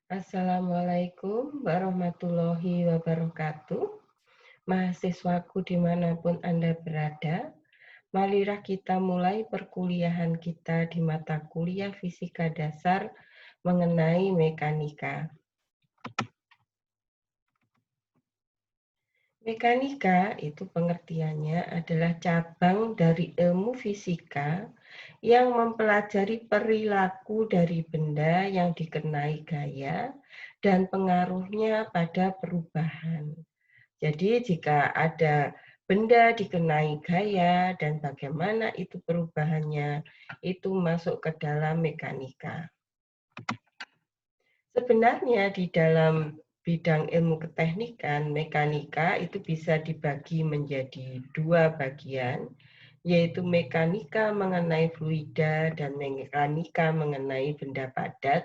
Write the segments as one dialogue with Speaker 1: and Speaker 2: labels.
Speaker 1: Assalamualaikum warahmatullahi wabarakatuh. Mahasiswaku dimanapun Anda berada, marilah kita mulai perkuliahan kita di mata kuliah Fisika Dasar mengenai mekanika. Mekanika itu pengertiannya adalah cabang dari ilmu fisika yang mempelajari perilaku dari benda yang dikenai gaya dan pengaruhnya pada perubahan. Jadi jika ada benda dikenai gaya dan bagaimana itu perubahannya, itu masuk ke dalam mekanika. Sebenarnya di dalam bidang ilmu keteknikan, mekanika itu bisa dibagi menjadi dua bagian, yaitu mekanika mengenai fluida dan mekanika mengenai benda padat,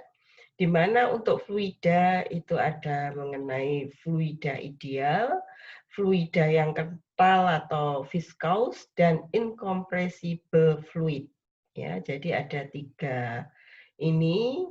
Speaker 1: di mana untuk fluida itu ada mengenai fluida ideal, fluida yang kental atau viscous, dan incompressible fluid. Ya, jadi ada tiga ini.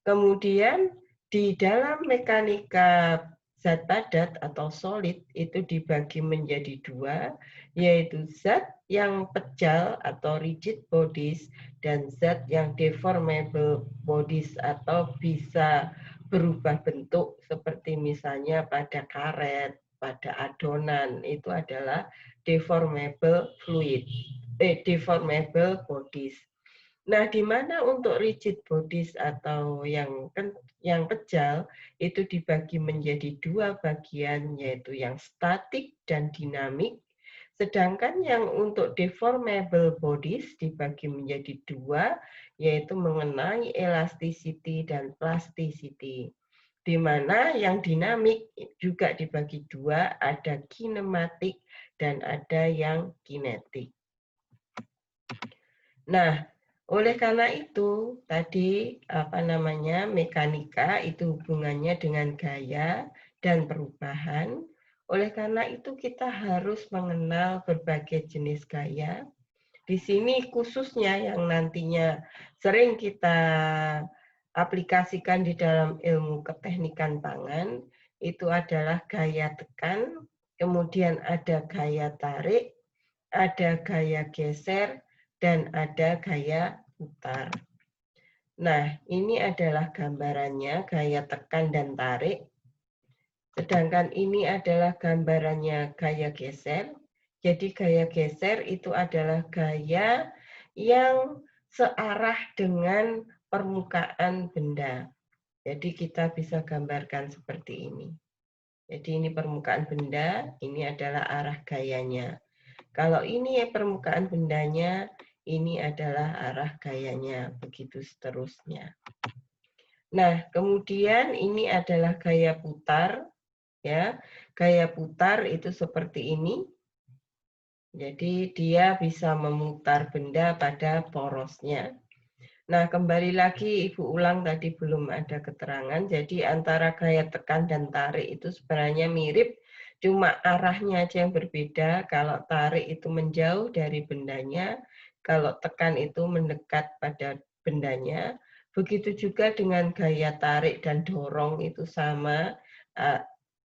Speaker 1: Kemudian di dalam mekanika zat padat atau solid itu dibagi menjadi dua, yaitu zat yang pejal atau rigid bodies dan zat yang deformable bodies atau bisa berubah bentuk seperti misalnya pada karet, pada adonan itu adalah deformable fluid, deformable bodies. Nah, di mana untuk rigid bodies atau yang pejal itu dibagi menjadi dua bagian, yaitu yang statik dan dinamik. Sedangkan yang untuk deformable bodies dibagi menjadi dua, yaitu mengenai elasticity dan plasticity. Di mana yang dinamik juga dibagi dua, ada kinematik dan ada yang kinetik. Nah, oleh karena itu tadi mekanika itu hubungannya dengan gaya dan perubahan. Oleh karena itu kita harus mengenal berbagai jenis gaya. Di sini khususnya yang nantinya sering kita aplikasikan di dalam ilmu keteknikan pangan itu adalah gaya tekan, kemudian ada gaya tarik, ada gaya geser, dan ada gaya putar. Nah, ini adalah gambarannya gaya tekan dan tarik. Sedangkan ini adalah gambarannya gaya geser. Jadi gaya geser itu adalah gaya yang searah dengan permukaan benda. Jadi kita bisa gambarkan seperti ini. Jadi ini permukaan benda, ini adalah arah gayanya. Kalau ini permukaan bendanya, ini adalah arah gayanya, begitu seterusnya. Nah, kemudian ini adalah gaya putar, ya. Gaya putar itu seperti ini. Jadi dia bisa memutar benda pada porosnya. Nah, kembali lagi Ibu ulang tadi belum ada keterangan. Jadi antara gaya tekan dan tarik itu sebenarnya mirip, cuma arahnya aja yang berbeda. Kalau tarik itu menjauh dari bendanya, kalau tekan itu mendekat pada bendanya. Begitu juga dengan gaya tarik dan dorong itu sama,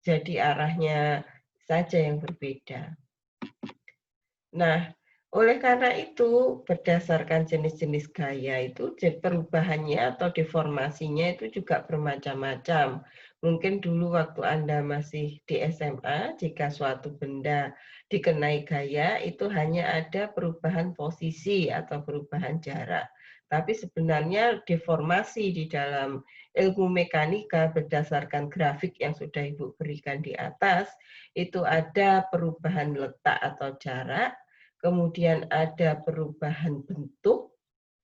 Speaker 1: jadi arahnya saja yang berbeda. Nah, oleh karena itu, berdasarkan jenis-jenis gaya itu, perubahannya atau deformasinya itu juga bermacam-macam. Mungkin dulu waktu Anda masih di SMA, jika suatu benda dikenai gaya, itu hanya ada perubahan posisi atau perubahan jarak. Tapi sebenarnya deformasi di dalam ilmu mekanika berdasarkan grafik yang sudah Ibu berikan di atas, itu ada perubahan letak atau jarak, kemudian ada perubahan bentuk,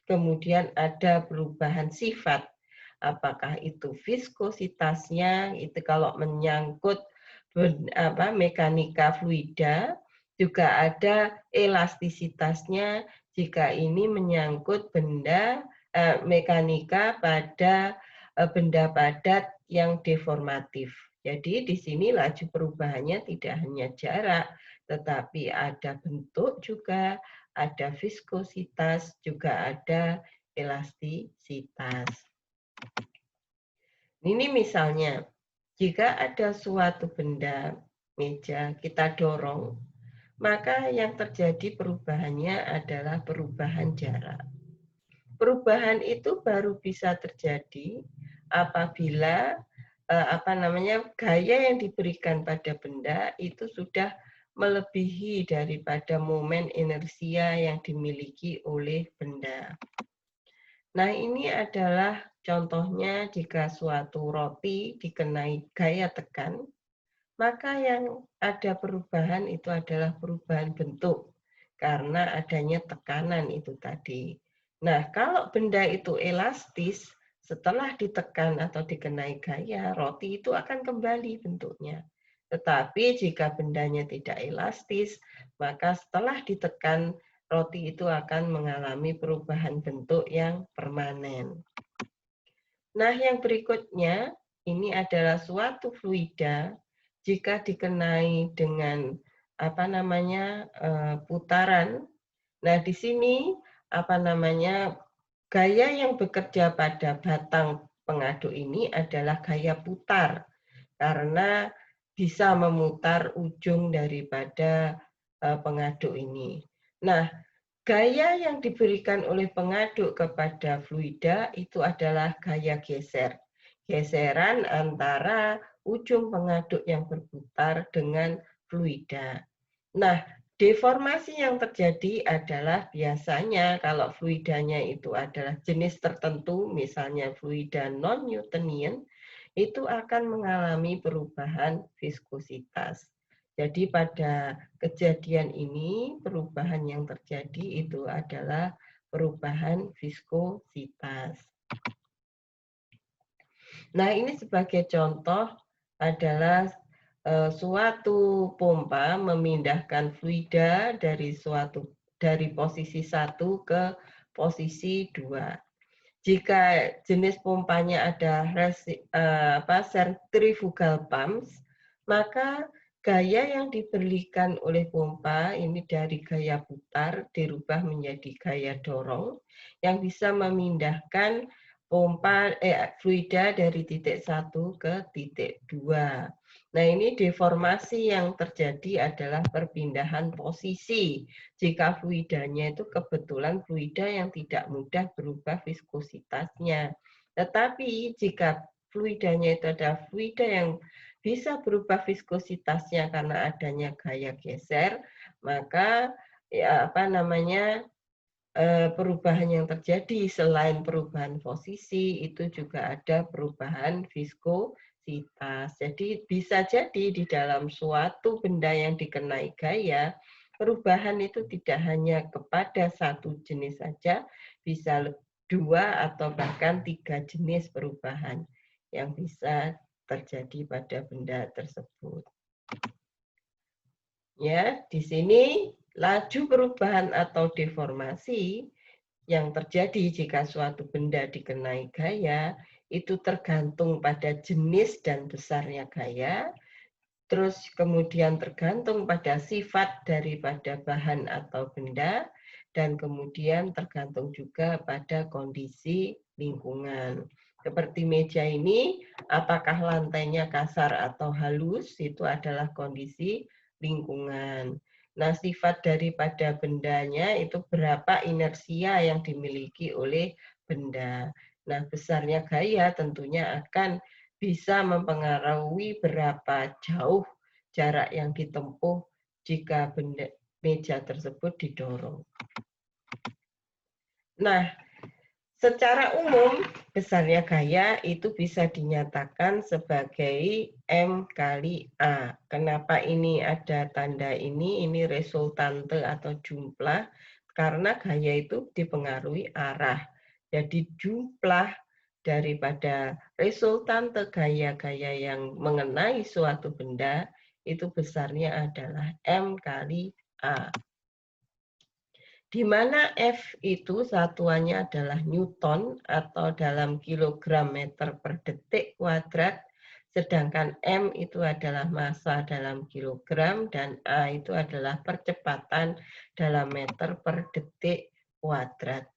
Speaker 1: kemudian ada perubahan sifat. Apakah itu viskositasnya, itu kalau menyangkut mekanika fluida, juga ada elastisitasnya jika ini menyangkut benda mekanika pada benda padat yang deformatif. Jadi di sini laju perubahannya tidak hanya jarak, tetapi ada bentuk juga, ada viskositas, juga ada elastisitas. Ini misalnya, jika ada suatu benda, meja, kita dorong, maka yang terjadi perubahannya adalah perubahan jarak. Perubahan itu baru bisa terjadi apabila gaya yang diberikan pada benda itu sudah melebihi daripada momen inersia yang dimiliki oleh benda. Nah, ini adalah contohnya jika suatu roti dikenai gaya tekan, maka yang ada perubahan itu adalah perubahan bentuk karena adanya tekanan itu tadi. Nah, kalau benda itu elastis, setelah ditekan atau dikenai gaya, roti itu akan kembali bentuknya. Tetapi jika bendanya tidak elastis, maka setelah ditekan, roti itu akan mengalami perubahan bentuk yang permanen. Nah, yang berikutnya, ini adalah suatu fluida jika dikenai dengan putaran. Nah, di sini gaya yang bekerja pada batang pengaduk ini adalah gaya putar karena bisa memutar ujung daripada pengaduk ini. Nah, gaya yang diberikan oleh pengaduk kepada fluida itu adalah gaya geser. Geseran antara ujung pengaduk yang berputar dengan fluida. Nah, deformasi yang terjadi adalah biasanya kalau fluidanya itu adalah jenis tertentu, misalnya fluida non-Newtonian, itu akan mengalami perubahan viskositas. Jadi pada kejadian ini perubahan yang terjadi itu adalah perubahan viskositas. Nah, ini sebagai contoh adalah suatu pompa memindahkan fluida dari posisi 1 ke posisi 2. Jika jenis pompanya ada centrifugal pumps, maka gaya yang diberikan oleh pompa ini dari gaya putar dirubah menjadi gaya dorong yang bisa memindahkan fluida dari titik 1 ke titik 2. Nah, ini deformasi yang terjadi adalah perpindahan posisi. Jika fluidanya itu kebetulan fluida yang tidak mudah berubah viskositasnya. Tetapi jika fluidanya itu adalah fluida yang bisa berubah viskositasnya karena adanya gaya geser, maka perubahan yang terjadi selain perubahan posisi itu juga ada perubahan viskositas. Jadi bisa jadi di dalam suatu benda yang dikenai gaya, perubahan itu tidak hanya kepada satu jenis saja, bisa 2 atau bahkan 3 jenis perubahan yang bisa terjadi pada benda tersebut. Ya, di sini laju perubahan atau deformasi yang terjadi jika suatu benda dikenai gaya itu tergantung pada jenis dan besarnya gaya, terus kemudian tergantung pada sifat daripada bahan atau benda, dan kemudian tergantung juga pada kondisi lingkungan. Seperti meja ini, apakah lantainya kasar atau halus, itu adalah kondisi lingkungan. Nah, sifat daripada bendanya itu berapa inersia yang dimiliki oleh benda. Nah, besarnya gaya tentunya akan bisa mempengaruhi berapa jauh jarak yang ditempuh jika meja tersebut didorong. Nah, secara umum, besarnya gaya itu bisa dinyatakan sebagai M kali A. Kenapa ini ada tanda ini? Ini resultante atau jumlah, karena gaya itu dipengaruhi arah. Jadi jumlah daripada resultante gaya-gaya yang mengenai suatu benda, itu besarnya adalah M kali A. Di mana F itu satuannya adalah Newton atau dalam kilogram meter per detik kuadrat, sedangkan M itu adalah massa dalam kilogram dan A itu adalah percepatan dalam meter per detik kuadrat.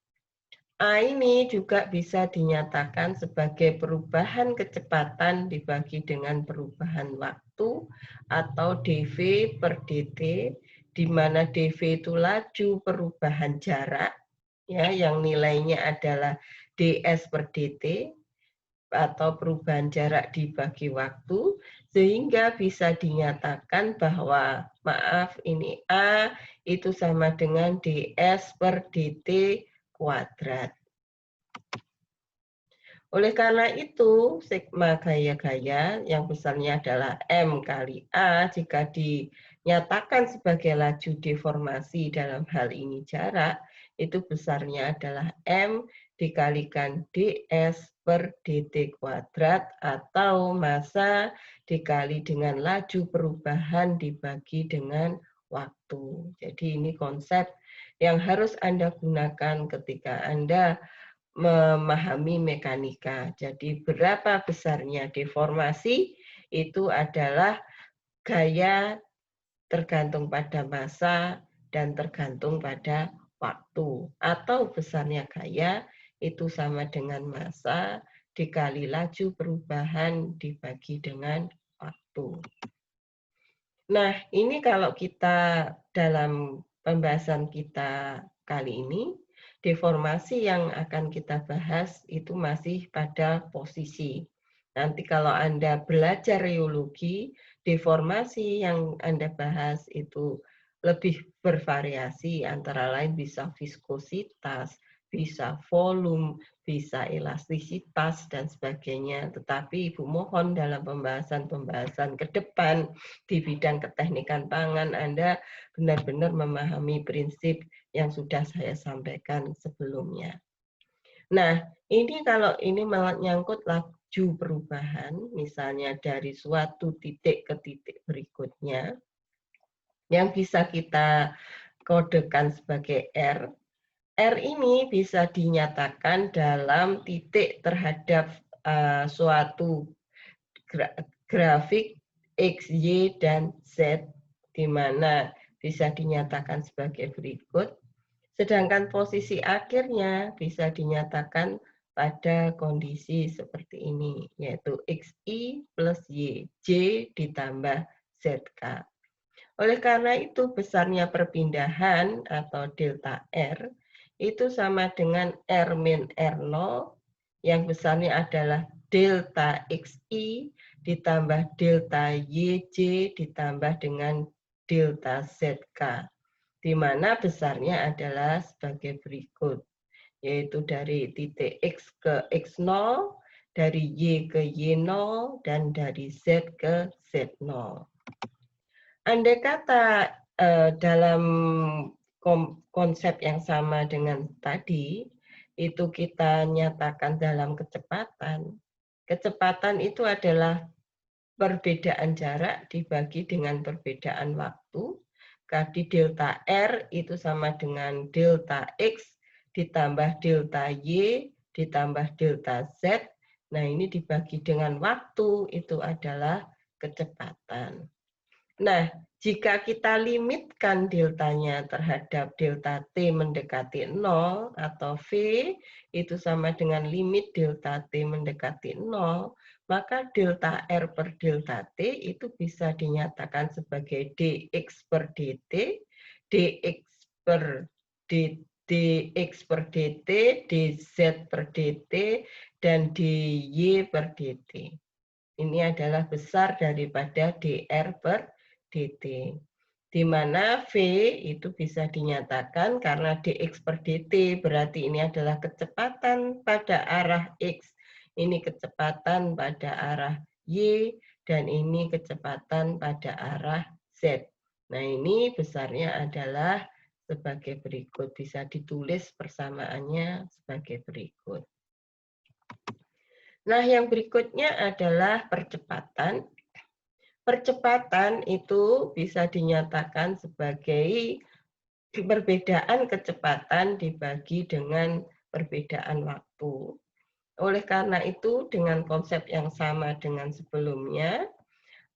Speaker 1: A ini juga bisa dinyatakan sebagai perubahan kecepatan dibagi dengan perubahan waktu atau dV per dt, di mana dV itu laju perubahan jarak, ya, yang nilainya adalah ds per dt, atau perubahan jarak dibagi waktu, sehingga bisa dinyatakan bahwa, maaf, ini A itu sama dengan ds per dt kuadrat. Oleh karena itu, sigma gaya-gaya yang besarnya adalah M kali A jika dinyatakan sebagai laju deformasi dalam hal ini jarak, itu besarnya adalah M dikalikan ds per dt kuadrat atau massa dikali dengan laju perubahan dibagi dengan waktu. Jadi ini konsep yang harus Anda gunakan ketika Anda memahami mekanika. Jadi berapa besarnya deformasi itu adalah gaya tergantung pada massa dan tergantung pada waktu. Atau besarnya gaya itu sama dengan massa dikali laju perubahan dibagi dengan waktu. Nah, ini kalau kita dalam pembahasan kita kali ini, deformasi yang akan kita bahas itu masih pada posisi. Nanti kalau Anda belajar reologi, deformasi yang Anda bahas itu lebih bervariasi, antara lain bisa viskositas, bisa volume, bisa elastisitas, dan sebagainya. Tetapi Ibu mohon dalam pembahasan-pembahasan ke depan, di bidang keteknikan pangan, Anda benar-benar memahami prinsip yang sudah saya sampaikan sebelumnya. Nah, ini kalau ini menyangkut laju perubahan, misalnya dari suatu titik ke titik berikutnya, yang bisa kita kodekan sebagai R. R ini bisa dinyatakan dalam titik terhadap suatu grafik X, Y, dan Z, di mana bisa dinyatakan sebagai berikut. Sedangkan posisi akhirnya bisa dinyatakan pada kondisi seperti ini, yaitu XI plus Y, J ditambah ZK. Oleh karena itu, besarnya perpindahan atau delta R itu sama dengan R min R0, yang besarnya adalah delta XI ditambah delta YJ ditambah dengan delta ZK, di mana besarnya adalah sebagai berikut, yaitu dari titik X ke X0, dari Y ke Y0, dan dari Z ke Z0. Andai kata dalam konsep yang sama dengan tadi, itu kita nyatakan dalam kecepatan. Kecepatan itu adalah perbedaan jarak dibagi dengan perbedaan waktu. Jadi delta R itu sama dengan delta X ditambah delta Y ditambah delta Z. Nah, ini dibagi dengan waktu, itu adalah kecepatan. Nah, jika kita limitkan deltanya terhadap delta T mendekati 0 atau V itu sama dengan limit delta T mendekati 0, maka delta R per delta T itu bisa dinyatakan sebagai dx per dt, dx per dx per dt, dz per dt, dan dy per dt. Ini adalah besar daripada dr per dt, di mana V itu bisa dinyatakan karena dx per dt berarti ini adalah kecepatan pada arah X, ini kecepatan pada arah Y, dan ini kecepatan pada arah Z. Nah, ini besarnya adalah sebagai berikut, bisa ditulis persamaannya sebagai berikut. Nah, yang berikutnya adalah percepatan. Percepatan itu bisa dinyatakan sebagai perbedaan kecepatan dibagi dengan perbedaan waktu. Oleh karena itu, dengan konsep yang sama dengan sebelumnya,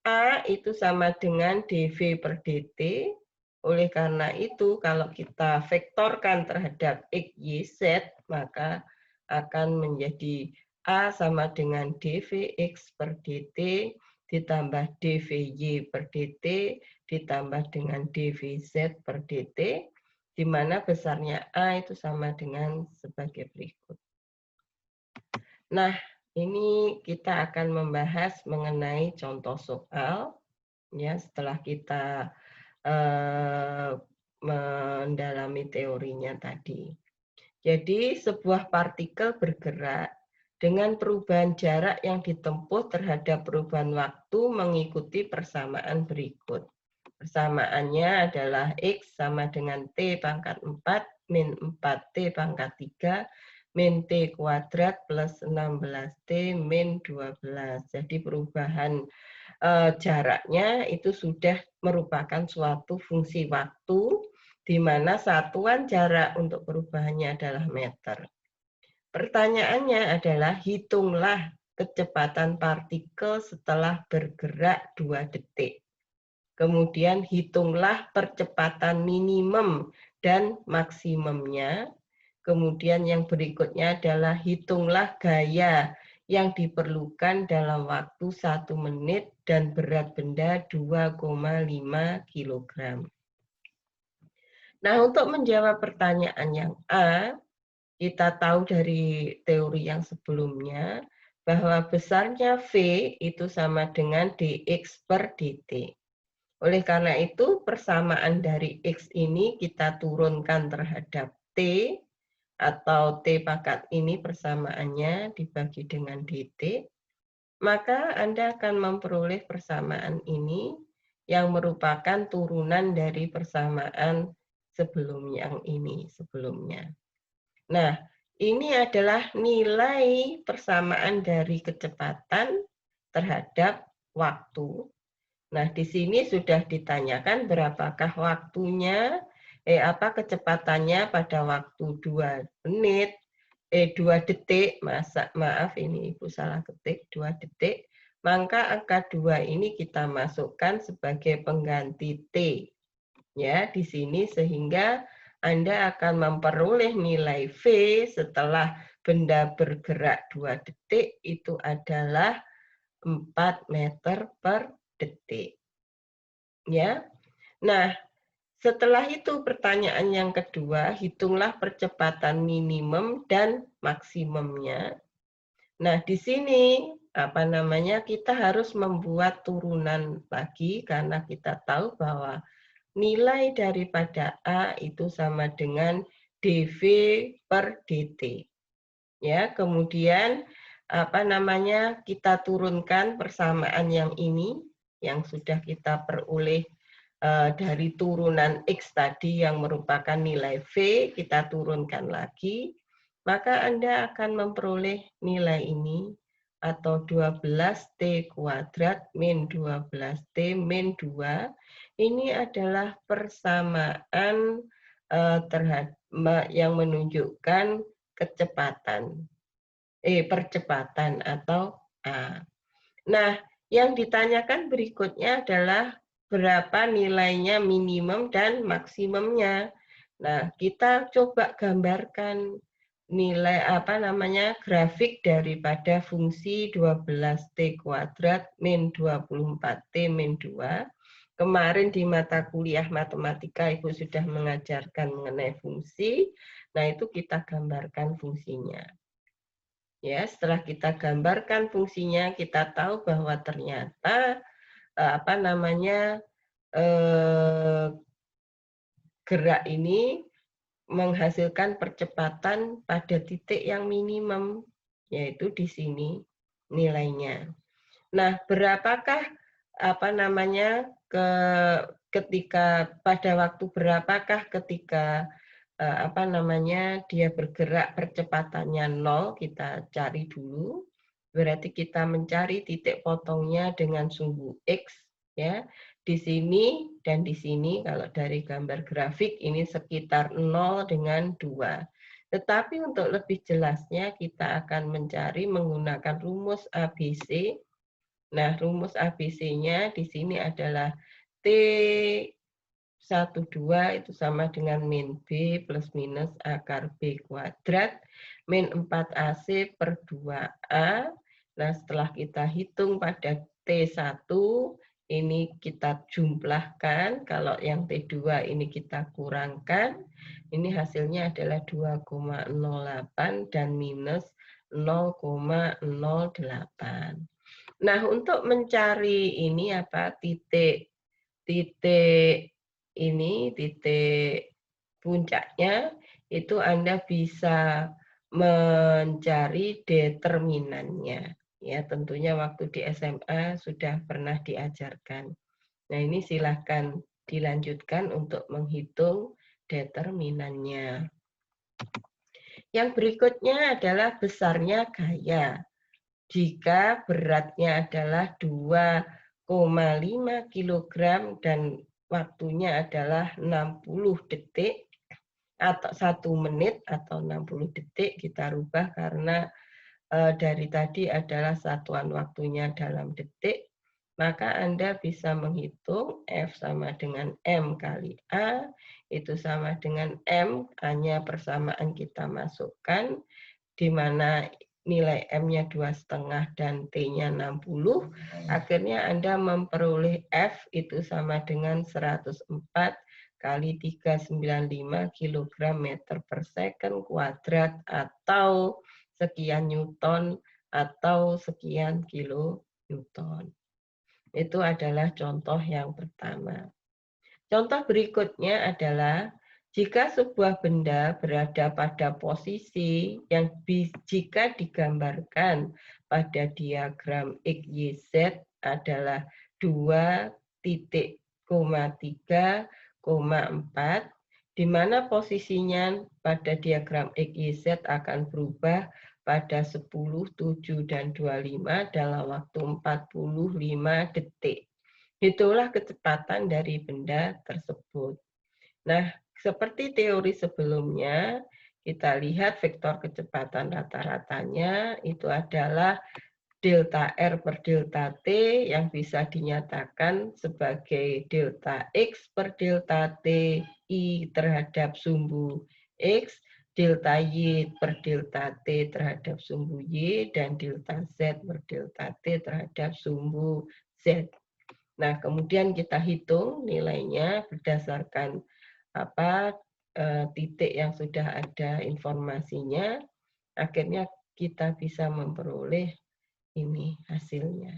Speaker 1: A itu sama dengan dV per dt, Oleh karena itu, kalau kita vektorkan terhadap X, Y, Z, maka akan menjadi A sama dengan dVx per dt ditambah dVy per dt ditambah dengan dVz per dt, di mana besarnya A itu sama dengan sebagai berikut. Nah, ini kita akan membahas mengenai contoh soal, ya, setelah kita mendalami teorinya tadi. Jadi, sebuah partikel bergerak dengan perubahan jarak yang ditempuh terhadap perubahan waktu mengikuti persamaan berikut. Persamaannya adalah X sama dengan T pangkat 4 min 4T pangkat 3 min T kuadrat plus 16T min 12. Jadi perubahan jaraknya itu sudah merupakan suatu fungsi waktu di mana satuan jarak untuk perubahannya adalah meter. Pertanyaannya adalah hitunglah kecepatan partikel setelah bergerak 2 detik. Kemudian hitunglah percepatan minimum dan maksimumnya. Kemudian yang berikutnya adalah hitunglah gaya yang diperlukan dalam waktu 1 menit dan berat benda 2,5 kg. Nah, untuk menjawab pertanyaan yang A, kita tahu dari teori yang sebelumnya bahwa besarnya V itu sama dengan dx per dt. Oleh karena itu, persamaan dari X ini kita turunkan terhadap T, atau T pangkat ini persamaannya dibagi dengan dt, maka Anda akan memperoleh persamaan ini yang merupakan turunan dari persamaan sebelumnya. Nah, ini adalah nilai persamaan dari kecepatan terhadap waktu. Nah, di sini sudah ditanyakan berapakah waktunya, kecepatannya pada waktu 2 menit, 2 detik, maaf ini Ibu salah ketik, 2 detik, maka angka 2 ini kita masukkan sebagai pengganti T. Ya, di sini sehingga Anda akan memperoleh nilai V setelah benda bergerak 2 detik itu adalah 4 meter per detik. Ya. Nah, setelah itu pertanyaan yang kedua, hitunglah percepatan minimum dan maksimumnya. Nah, di sini kita harus membuat turunan lagi karena kita tahu bahwa nilai daripada A itu sama dengan dV per dt. Ya, kemudian kita turunkan persamaan yang ini yang sudah kita peroleh dari turunan X tadi yang merupakan nilai V, kita turunkan lagi, maka Anda akan memperoleh nilai ini atau 12T kuadrat min 12T min 2. Ini adalah persamaan yang menunjukkan percepatan atau A. Nah, yang ditanyakan berikutnya adalah berapa nilainya minimum dan maksimumnya. Nah, kita coba gambarkan nilai grafik daripada fungsi 12T kuadrat min 24T min 2. Kemarin di mata kuliah matematika Ibu sudah mengajarkan mengenai fungsi. Nah, itu kita gambarkan fungsinya. Ya, setelah kita gambarkan fungsinya, kita tahu bahwa ternyata gerak ini menghasilkan percepatan pada titik yang minimum, yaitu di sini nilainya. Nah, berapakah pada waktu berapakah ketika dia bergerak percepatannya 0, kita cari dulu. Berarti kita mencari titik potongnya dengan sumbu X, ya. Di sini dan di sini kalau dari gambar grafik ini sekitar 0 dengan 2. Tetapi untuk lebih jelasnya kita akan mencari menggunakan rumus ABC. Nah, rumus ABC-nya di sini adalah T 12 itu sama dengan min B plus minus akar B kuadrat min 4AC per 2A. Nah, setelah kita hitung pada T1, ini kita jumlahkan. Kalau yang T2 ini kita kurangkan. Ini hasilnya adalah 2,08 dan minus 0,08. Nah, untuk mencari ini apa titik titik puncaknya itu Anda bisa mencari determinannya. Ya, tentunya waktu di SMA sudah pernah diajarkan. Nah, ini silahkan dilanjutkan untuk menghitung determinannya. Yang berikutnya adalah besarnya gaya. Jika beratnya adalah 2,5 kg dan waktunya adalah 60 detik atau 1 menit atau 60 detik, kita rubah karena dari tadi adalah satuan waktunya dalam detik, maka Anda bisa menghitung F sama dengan M kali A, itu sama dengan M, hanya persamaan kita masukkan, di mana nilai M-nya 2,5 dan T-nya 60, akhirnya Anda memperoleh F itu sama dengan 104 kali 395 kg meter per second kuadrat atau sekian Newton atau sekian kilo Newton. Itu adalah contoh yang pertama. Contoh berikutnya adalah jika sebuah benda berada pada posisi yang jika digambarkan pada diagram X, Y, Z adalah 2,3,4, di mana posisinya pada diagram X, Y, Z akan berubah pada 10, 7, dan 25 dalam waktu 45 detik. Itulah kecepatan dari benda tersebut. Nah, seperti teori sebelumnya, kita lihat vektor kecepatan rata-ratanya itu adalah delta R per delta T yang bisa dinyatakan sebagai delta X per delta T I terhadap sumbu X, delta Y per delta T terhadap sumbu Y, dan delta Z per delta T terhadap sumbu Z. Nah, kemudian kita hitung nilainya berdasarkan titik yang sudah ada informasinya, akhirnya kita bisa memperoleh ini hasilnya.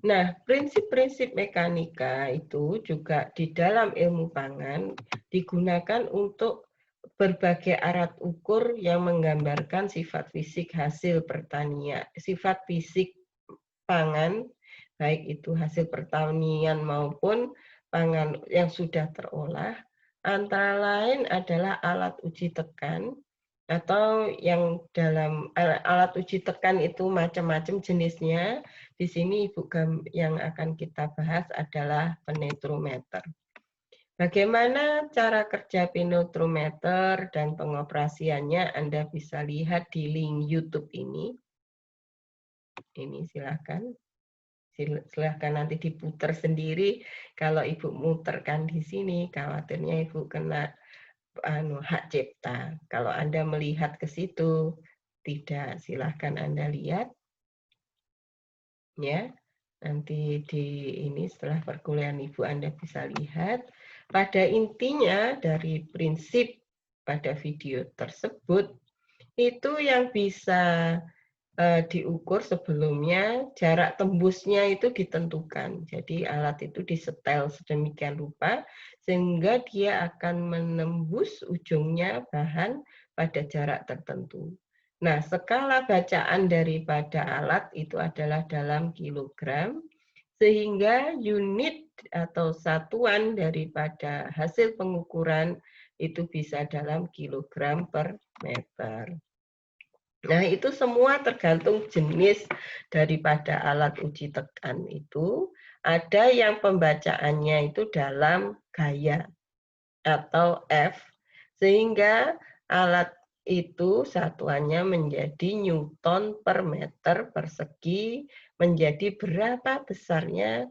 Speaker 1: Nah, prinsip-prinsip mekanika itu juga di dalam ilmu pangan digunakan untuk berbagai alat ukur yang menggambarkan sifat fisik hasil pertanian, sifat fisik pangan, baik itu hasil pertanian maupun pangan yang sudah terolah, antara lain adalah alat uji tekan, atau yang dalam alat uji tekan itu macam-macam jenisnya. Di sini Ibu yang akan kita bahas adalah penetrometer. Bagaimana cara kerja penetrometer dan pengoperasiannya Anda bisa lihat di link YouTube ini. Ini silakan. Silahkan nanti diputar sendiri. Kalau Ibu muterkan di sini, khawatirnya Ibu kena hak cipta. Kalau Anda melihat ke situ, tidak. Silahkan Anda lihat. Ya, nanti di ini setelah perkuliahan Ibu Anda bisa lihat. Pada intinya dari prinsip pada video tersebut, itu yang bisa diukur sebelumnya, jarak tembusnya itu ditentukan. Jadi alat itu disetel sedemikian rupa sehingga dia akan menembus ujungnya bahan pada jarak tertentu. Nah, skala bacaan daripada alat itu adalah dalam kilogram, sehingga unit atau satuan daripada hasil pengukuran itu bisa dalam kilogram per meter. Nah, itu semua tergantung jenis daripada alat uji tekan itu. Ada yang pembacaannya itu dalam gaya atau F, sehingga alat itu satuannya menjadi Newton per meter persegi, menjadi berapa besarnya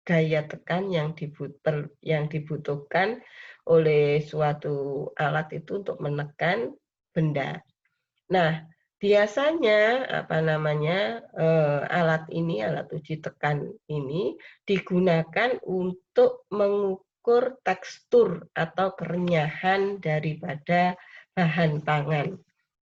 Speaker 1: gaya tekan yang dibutuhkan oleh suatu alat itu untuk menekan benda. Nah, biasanya alat ini, alat uji tekan ini digunakan untuk mengukur tekstur atau kerenyahan daripada bahan pangan.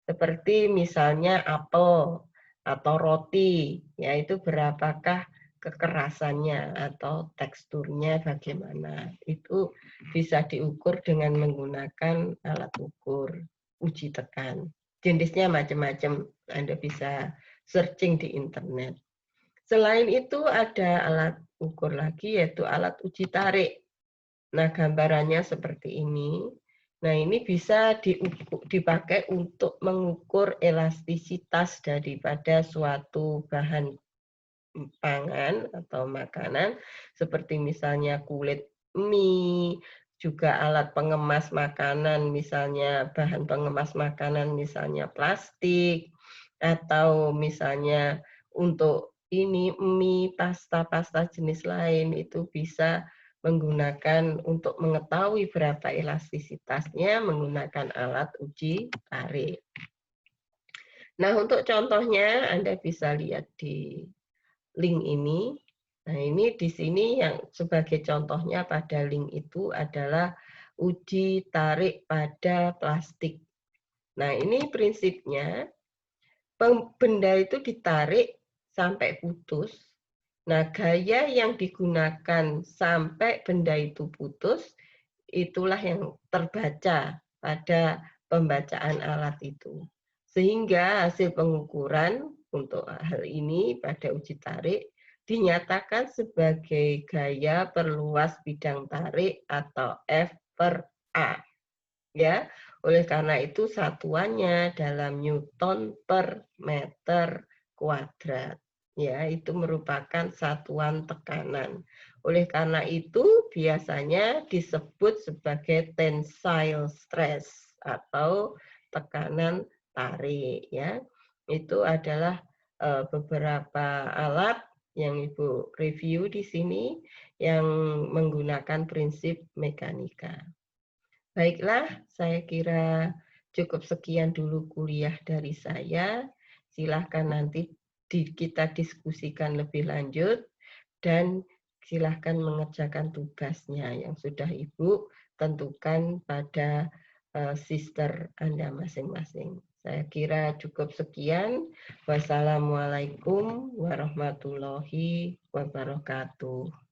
Speaker 1: Seperti misalnya apel atau roti, yaitu berapakah kekerasannya atau teksturnya bagaimana. Itu bisa diukur dengan menggunakan alat ukur uji tekan. Jenisnya macam-macam, Anda bisa searching di internet. Selain itu ada alat ukur lagi yaitu alat uji tarik. Nah, gambarannya seperti ini. Nah, ini bisa dipakai untuk mengukur elastisitas daripada suatu bahan pangan atau makanan, seperti misalnya kulit mie, juga alat pengemas makanan, misalnya bahan pengemas makanan, misalnya plastik, atau misalnya untuk ini mie, pasta-pasta jenis lain, itu bisa menggunakan untuk mengetahui berapa elastisitasnya menggunakan alat uji tarik. Nah, untuk contohnya Anda bisa lihat di link ini. Nah, ini di sini yang sebagai contohnya pada link itu adalah uji tarik pada plastik. Nah, ini prinsipnya benda itu ditarik sampai putus. Nah, gaya yang digunakan sampai benda itu putus, itulah yang terbaca pada pembacaan alat itu. Sehingga hasil pengukuran untuk hal ini pada uji tarik dinyatakan sebagai gaya perluas bidang tarik atau F per A. Ya, oleh karena itu satuannya dalam Newton per meter kuadrat. Ya, itu merupakan satuan tekanan. Oleh karena itu biasanya disebut sebagai tensile stress atau tekanan tarik ya. Itu adalah beberapa alat yang Ibu review di sini yang menggunakan prinsip mekanika. Baiklah, saya kira cukup sekian dulu kuliah dari saya. Silahkan nanti kita diskusikan lebih lanjut dan silahkan mengerjakan tugasnya yang sudah Ibu tentukan pada sister Anda masing-masing. Saya kira cukup sekian. Wassalamualaikum warahmatullahi wabarakatuh.